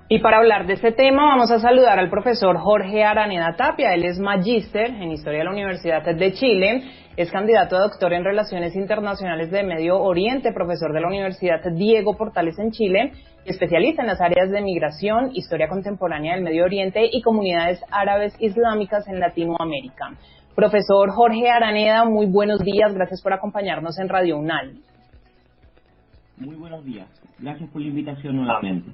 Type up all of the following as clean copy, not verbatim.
Y para hablar de este tema vamos a saludar al profesor Jorge Araneda Tapia. Él es magíster en Historia de la Universidad de Chile, es candidato a doctor en Relaciones Internacionales de Medio Oriente, profesor de la Universidad Diego Portales en Chile, especialista en las áreas de migración, historia contemporánea del Medio Oriente y comunidades árabes islámicas en Latinoamérica. Profesor Jorge Araneda, muy buenos días, gracias por acompañarnos en Radio UNAL. Muy buenos días, gracias por la invitación nuevamente.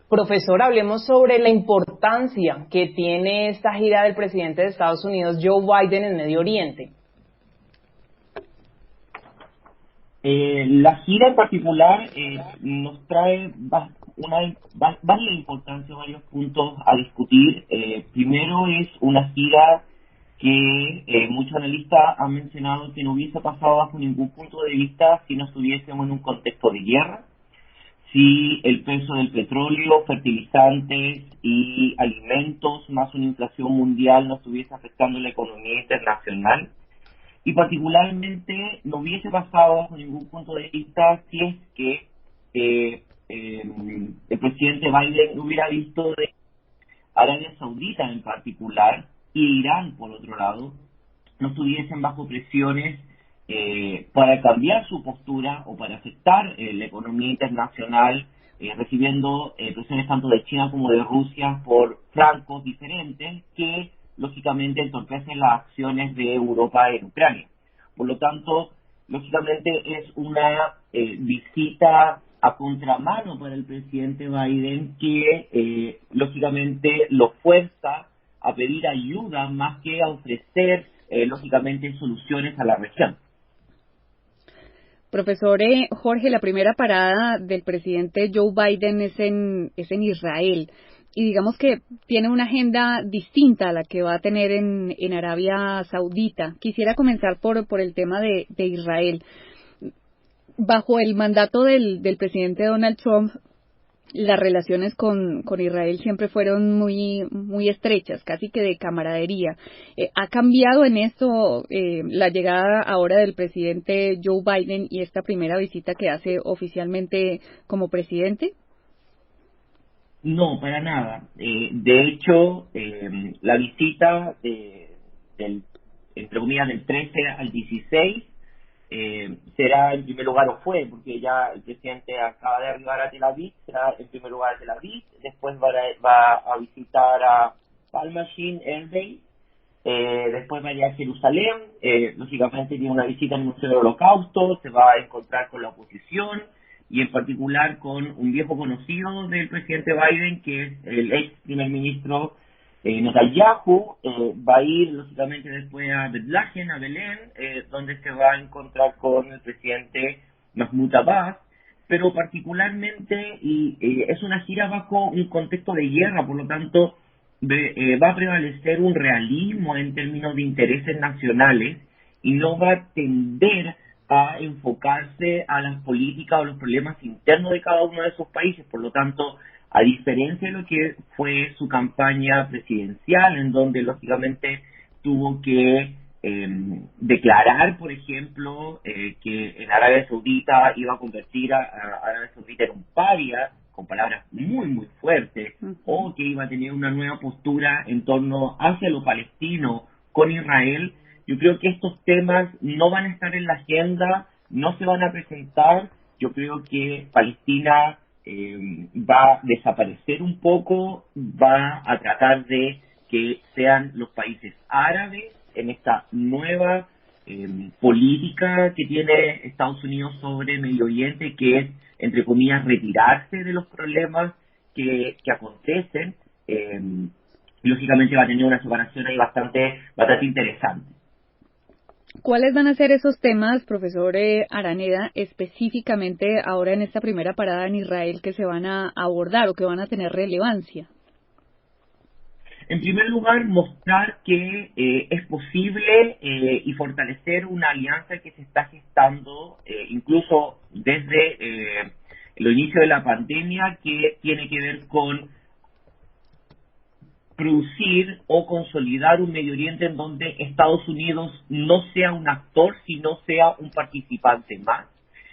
Profesor, hablemos sobre la importancia que tiene esta gira del presidente de Estados Unidos, Joe Biden, en Medio Oriente. La gira en particular nos trae varias importancia, varios puntos a discutir. Primero es una gira que muchos analistas han mencionado que no hubiese pasado bajo ningún punto de vista si no estuviésemos en un contexto de guerra, si el peso del petróleo, fertilizantes y alimentos, más una inflación mundial, no estuviese afectando la economía internacional. Y particularmente no hubiese pasado bajo ningún punto de vista si es que el presidente Biden hubiera visto de Arabia Saudita en particular y Irán, por otro lado, no estuviesen bajo presiones para cambiar su postura o para afectar la economía internacional, recibiendo presiones tanto de China como de Rusia por flancos diferentes que lógicamente entorpecen las acciones de Europa en Ucrania. Por lo tanto, lógicamente es una visita a contramano para el presidente Biden que lógicamente lo fuerza a pedir ayuda más que a ofrecer lógicamente soluciones a la región. Profesor Jorge, la primera parada del presidente Joe Biden es en Israel y digamos que tiene una agenda distinta a la que va a tener en Arabia Saudita. Quisiera comenzar por el tema de Israel. Bajo el mandato del presidente Donald Trump, las relaciones con Israel siempre fueron muy estrechas, casi que de camaradería. ¿Ha cambiado en esto la llegada ahora del presidente Joe Biden y esta primera visita que hace oficialmente como presidente? No, para nada. De hecho, la visita entre comillas, del 13 al 16 será en primer lugar, o fue, porque ya el presidente acaba de arribar a Tel Aviv, será en primer lugar a Tel Aviv, después va a visitar a Palmachim Air, después va a ir a Jerusalén, lógicamente tiene una visita al Museo del Holocausto, se va a encontrar con la oposición y en particular con un viejo conocido del presidente Biden, que es el ex primer ministro Netanyahu. Va a ir lógicamente después a Betlahem, a Belén, donde se va a encontrar con el presidente Mahmoud Abbas, pero particularmente es una gira bajo un contexto de guerra, por lo tanto va a prevalecer un realismo en términos de intereses nacionales y no va a tender a enfocarse a las políticas o los problemas internos de cada uno de esos países. Por lo tanto, a diferencia de lo que fue su campaña presidencial, en donde lógicamente tuvo que declarar, por ejemplo, que en Arabia Saudita iba a convertir a Arabia Saudita en un paria, con palabras muy fuertes, o que iba a tener una nueva postura en torno hacia lo palestino con Israel. Yo creo que estos temas no van a estar en la agenda, no se van a presentar. Yo creo que Palestina va a desaparecer un poco, va a tratar de que sean los países árabes en esta nueva política que tiene Estados Unidos sobre Medio Oriente, que es, entre comillas, retirarse de los problemas que acontecen. Lógicamente va a tener una separación ahí bastante interesante. ¿Cuáles van a ser esos temas, profesor Araneda, específicamente ahora en esta primera parada en Israel que se van a abordar o que van a tener relevancia? En primer lugar, mostrar que es posible y fortalecer una alianza que se está gestando incluso desde el inicio de la pandemia, que tiene que ver con producir o consolidar un Medio Oriente en donde Estados Unidos no sea un actor, sino sea un participante más.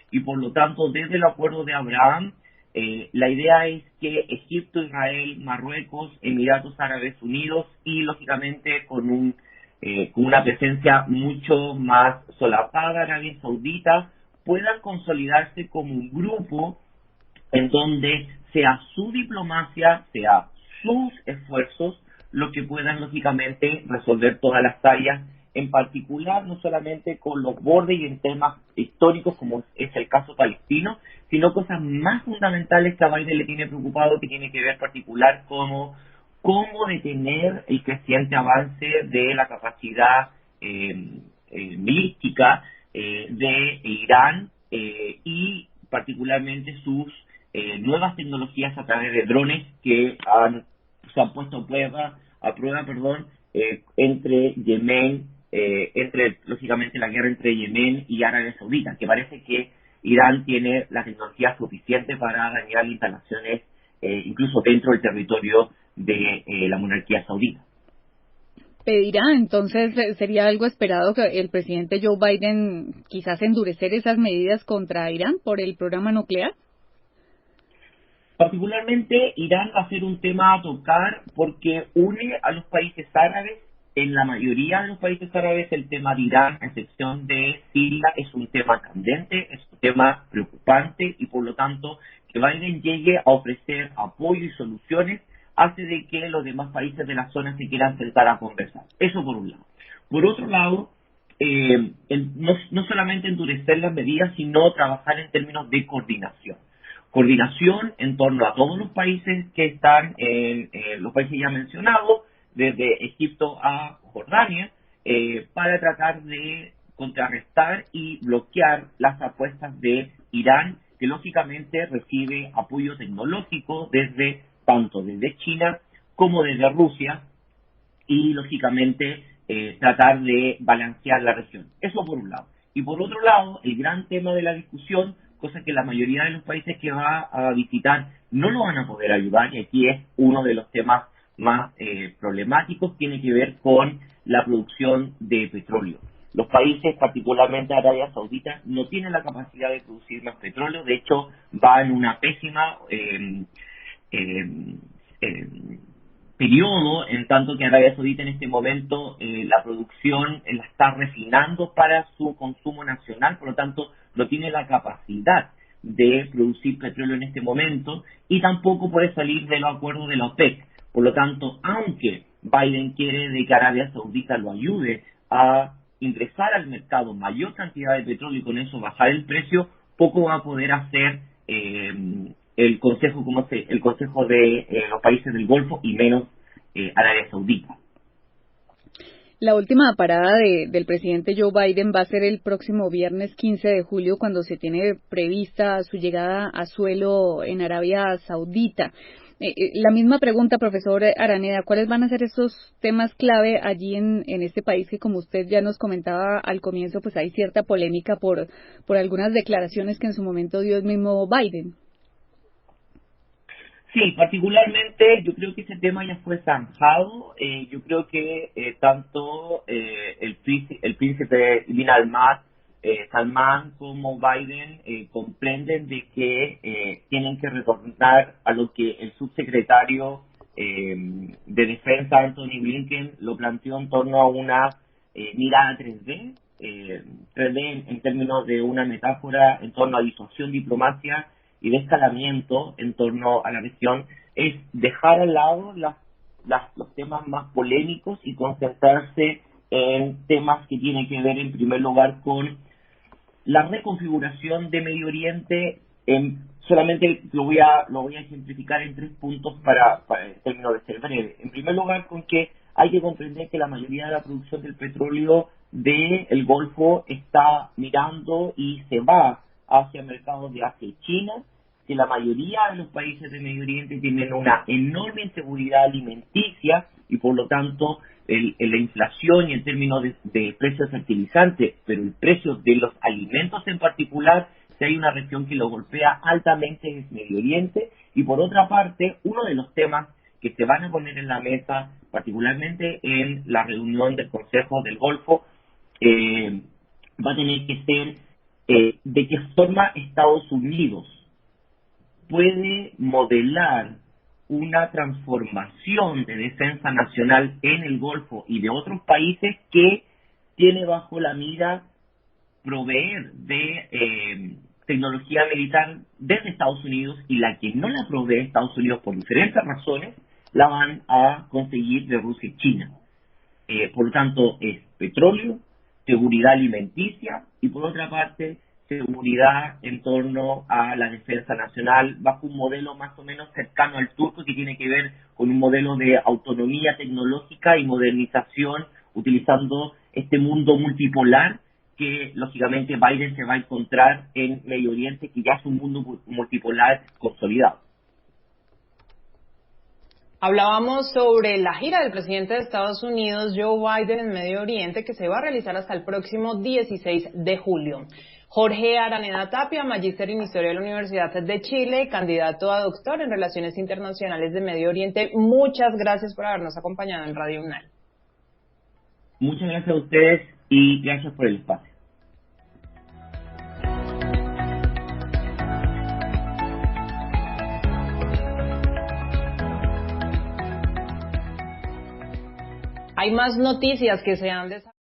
Y por lo tanto, desde el acuerdo de Abraham, La idea es que Egipto, Israel, Marruecos, Emiratos Árabes Unidos y, lógicamente, con una presencia mucho más solapada, Arabia Saudita, puedan consolidarse como un grupo en donde sea su diplomacia, sea sus esfuerzos, lo que puedan, lógicamente, resolver todas las áreas, en particular no solamente con los bordes y en temas históricos como es el caso palestino, sino cosas más fundamentales que a Biden le tiene preocupado, que tiene que ver particular como cómo detener el creciente avance de la capacidad milística de Irán y particularmente sus nuevas tecnologías a través de drones que se han puesto a prueba, entre Yemen, lógicamente la guerra entre Yemen y Arabia Saudita, que parece que Irán tiene la tecnología suficiente para dañar instalaciones incluso dentro del territorio de la monarquía saudita. Pedirá, entonces, sería algo esperado que el presidente Joe Biden quizás endurecer esas medidas contra Irán por el programa nuclear. Particularmente, Irán va a ser un tema a tocar porque une a los países árabes. En la mayoría de los países árabes el tema de Irán, a excepción de Siria, es un tema candente, es un tema preocupante y por lo tanto que Biden llegue a ofrecer apoyo y soluciones hace de que los demás países de la zona se quieran sentar a conversar. Eso por un lado. Por otro lado, no solamente endurecer las medidas, sino trabajar en términos de coordinación. Coordinación en torno a todos los países que están en los países ya mencionados, desde Egipto a Jordania, para tratar de contrarrestar y bloquear las apuestas de Irán, que lógicamente recibe apoyo tecnológico tanto desde China como desde Rusia, y lógicamente tratar de balancear la región. Eso por un lado. Y por otro lado, el gran tema de la discusión, cosa que la mayoría de los países que va a visitar no lo van a poder ayudar, y aquí es uno de los temas más problemáticos, tiene que ver con la producción de petróleo. Los países, particularmente Arabia Saudita, no tienen la capacidad de producir más petróleo, de hecho va en una pésima periodo, en tanto que Arabia Saudita en este momento la producción la está refinando para su consumo nacional, por lo tanto no tiene la capacidad de producir petróleo en este momento y tampoco puede salir de los acuerdos de la OPEC. Por lo tanto, aunque Biden quiere de que Arabia Saudita lo ayude a ingresar al mercado mayor cantidad de petróleo y con eso bajar el precio, poco va a poder hacer el Consejo de los países del Golfo y menos Arabia Saudita. La última parada del presidente Joe Biden va a ser el próximo viernes 15 de julio, cuando se tiene prevista su llegada a suelo en Arabia Saudita. La misma pregunta, profesor Araneda, ¿cuáles van a ser esos temas clave allí en este país que, como usted ya nos comentaba al comienzo, pues hay cierta polémica por algunas declaraciones que en su momento dio el mismo Biden? Sí, particularmente yo creo que ese tema ya fue zanjado. Yo creo que tanto el príncipe Bin Salman como Biden comprenden de que tienen que retornar a lo que el subsecretario de Defensa, Anthony Blinken, lo planteó en torno a una mirada 3D, 3D en términos de una metáfora en torno a disuasión, diplomacia y de escalamiento en torno a la región, es dejar al lado los temas más polémicos y concentrarse en temas que tienen que ver en primer lugar con la reconfiguración de Medio Oriente. Solamente lo voy a ejemplificar en 3 puntos para en términos de ser breve. En primer lugar, con que hay que comprender que la mayoría de la producción del petróleo del Golfo está mirando y se va hacia mercados de Asia y China, que la mayoría de los países de Medio Oriente tienen una enorme inseguridad alimenticia y por lo tanto la inflación y en términos de precios fertilizantes, pero el precio de los alimentos en particular, si hay una región que lo golpea altamente es Medio Oriente. Y por otra parte, uno de los temas que se van a poner en la mesa, particularmente en la reunión del Consejo del Golfo, va a tener que ser de qué forma Estados Unidos puede modelar una transformación de defensa nacional en el Golfo y de otros países que tiene bajo la mira proveer de tecnología militar desde Estados Unidos, y la que no la provee Estados Unidos por diferentes razones la van a conseguir de Rusia y China. Por lo tanto, es petróleo, seguridad alimenticia y, por otra parte, seguridad en torno a la defensa nacional bajo un modelo más o menos cercano al turco, que tiene que ver con un modelo de autonomía tecnológica y modernización utilizando este mundo multipolar que lógicamente Biden se va a encontrar en Medio Oriente, que ya es un mundo multipolar consolidado. Hablábamos sobre la gira del presidente de Estados Unidos, Joe Biden, en Medio Oriente, que se va a realizar hasta el próximo 16 de julio. Jorge Araneda Tapia, magíster en Historia de la Universidad de Chile, candidato a doctor en Relaciones Internacionales de Medio Oriente, muchas gracias por habernos acompañado en Radio UNAL. Muchas gracias a ustedes y gracias por el espacio. Hay más noticias que se han desarrollado.